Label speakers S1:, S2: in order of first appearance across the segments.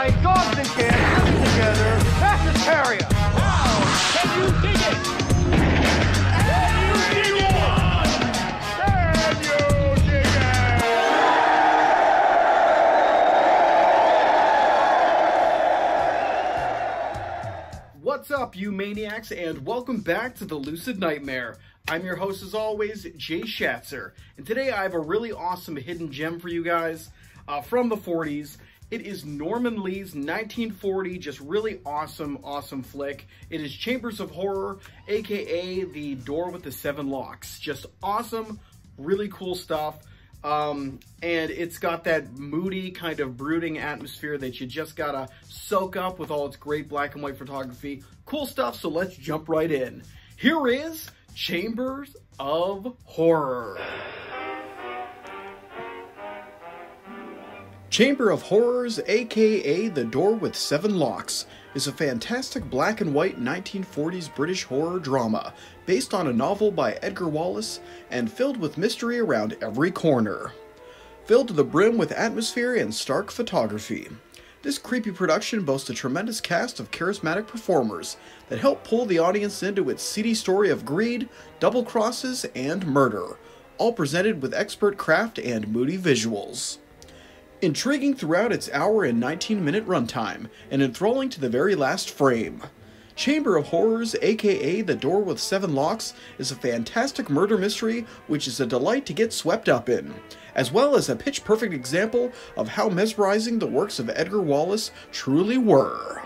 S1: night, dogs and cats living together, mass hysteria.
S2: Wow! Can you dig it? Can you dig it?
S1: Can you dig it?
S3: What's up, you maniacs, and welcome back to the Lucid Nightmare. I'm your host, as always, Jay Schatzer, and today I have a really awesome hidden gem for you guys from the 40s. It is Norman Lee's 1940, just really awesome flick. It is Chambers of Horror, aka The Door with the Seven Locks. Just awesome, really cool stuff. And it's got that moody, kind of brooding atmosphere that you just gotta soak up with all its great black and white photography. Cool stuff, so let's jump right in. Here is Chambers of Horror. Chamber of Horrors, aka The Door with Seven Locks, is a fantastic black and white 1940s British horror drama based on a novel by Edgar Wallace and filled with mystery around every corner. Filled to the brim with atmosphere and stark photography, this creepy production boasts a tremendous cast of charismatic performers that help pull the audience into its seedy story of greed, double crosses, and murder, all presented with expert craft and moody visuals. Intriguing throughout its hour and 19-minute runtime, and enthralling to the very last frame. Chamber of Horrors, aka The Door with Seven Locks, is a fantastic murder mystery which is a delight to get swept up in, as well as a pitch-perfect example of how mesmerizing the works of Edgar Wallace truly were.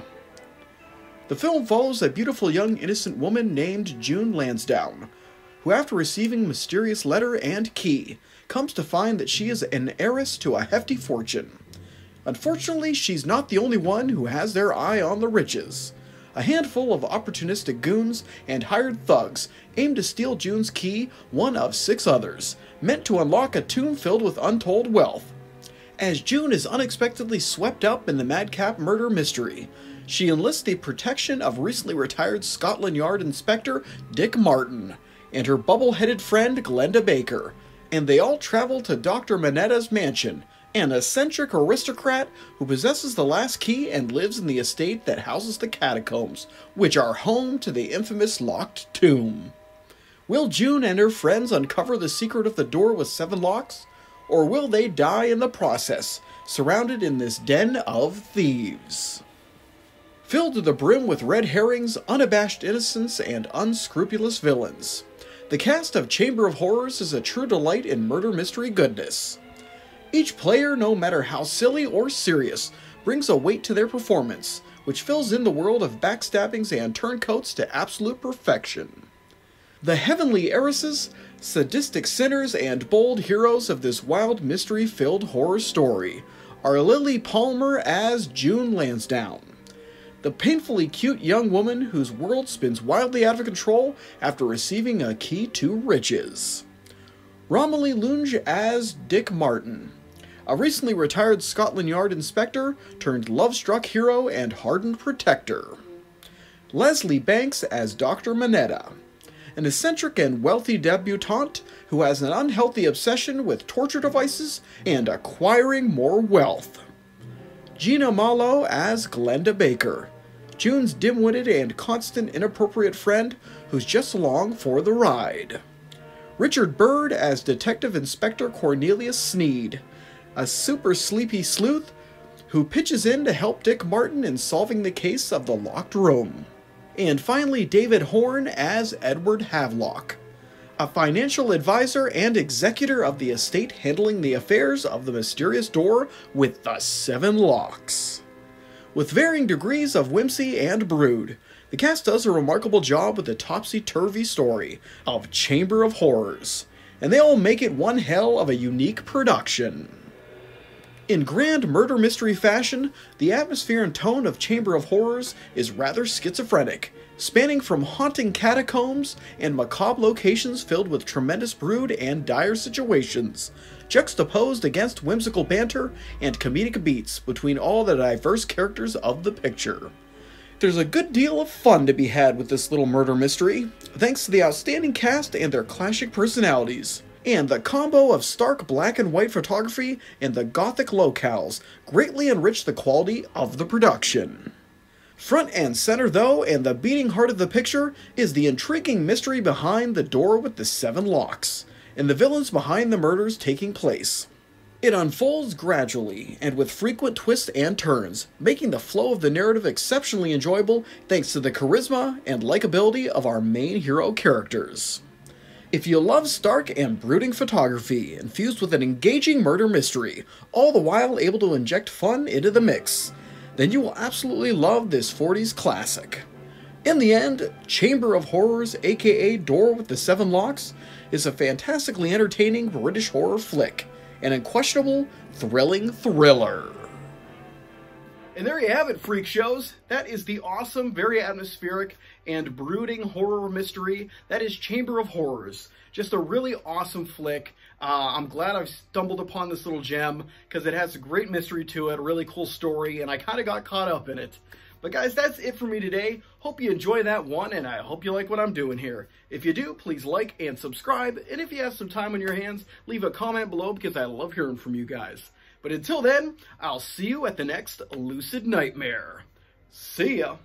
S3: The film follows a beautiful young innocent woman named June Lansdowne, who after receiving a mysterious letter and key, comes to find that she is an heiress to a hefty fortune. Unfortunately, she's not the only one who has their eye on the riches. A handful of opportunistic goons and hired thugs aim to steal June's key, one of 6 others, meant to unlock a tomb filled with untold wealth. As June is unexpectedly swept up in the madcap murder mystery, she enlists the protection of recently retired Scotland Yard Inspector Dick Martin and her bubble-headed friend Glenda Baker, and they all travel to Dr. Manetta's mansion, an eccentric aristocrat who possesses the last key and lives in the estate that houses the catacombs, which are home to the infamous locked tomb. Will June and her friends uncover the secret of the door with 7 locks, or will they die in the process, surrounded in this den of thieves? Filled to the brim with red herrings, unabashed innocence, and unscrupulous villains, the cast of Chamber of Horrors is a true delight in murder mystery goodness. Each player, no matter how silly or serious, brings a weight to their performance, which fills in the world of backstabbings and turncoats to absolute perfection. The heavenly heiresses, sadistic sinners, and bold heroes of this wild mystery-filled horror story are Lily Palmer as June Lansdowne, the painfully cute young woman whose world spins wildly out of control after receiving a key to riches. Romilly Lunge as Dick Martin, a recently retired Scotland Yard inspector turned love-struck hero and hardened protector. Leslie Banks as Dr. Manetta, an eccentric and wealthy debutante who has an unhealthy obsession with torture devices and acquiring more wealth. Gina Malo as Glenda Baker, June's dim-witted and constant inappropriate friend who's just along for the ride. Richard Bird as Detective Inspector Cornelius Sneed, a super sleepy sleuth who pitches in to help Dick Martin in solving the case of the locked room. And finally, David Horn as Edward Havelock, a financial advisor and executor of the estate handling the affairs of the mysterious door with the 7 locks. With varying degrees of whimsy and brood, the cast does a remarkable job with the topsy-turvy story of Chamber of Horrors, and they all make it one hell of a unique production. In grand murder mystery fashion, the atmosphere and tone of Chamber of Horrors is rather schizophrenic, spanning from haunting catacombs and macabre locations filled with tremendous brood and dire situations, juxtaposed against whimsical banter and comedic beats between all the diverse characters of the picture. There's a good deal of fun to be had with this little murder mystery, thanks to the outstanding cast and their classic personalities. And the combo of stark black and white photography and the gothic locales greatly enrich the quality of the production. Front and center though, and the beating heart of the picture, is the intriguing mystery behind the door with the 7 locks, and the villains behind the murders taking place. It unfolds gradually, and with frequent twists and turns, making the flow of the narrative exceptionally enjoyable thanks to the charisma and likability of our main hero characters. If you love stark and brooding photography, infused with an engaging murder mystery, all the while able to inject fun into the mix, then you will absolutely love this 40s classic. In the end, Chamber of Horrors, aka Door with the 7 Locks, is a fantastically entertaining British horror flick, an unquestionable, thrilling thriller. And there you have it, freak shows. That is the awesome, very atmospheric, and brooding horror mystery that is Chamber of Horrors. Just a really awesome flick. I'm glad I've stumbled upon this little gem because it has a great mystery to it, a really cool story, and I kind of got caught up in it. But guys, that's it for me today. Hope you enjoy that one, and I hope you like what I'm doing here. If you do, please like and subscribe, and if you have some time on your hands, leave a comment below because I love hearing from you guys. But until then, I'll see you at the next Lucid Nightmare. See ya!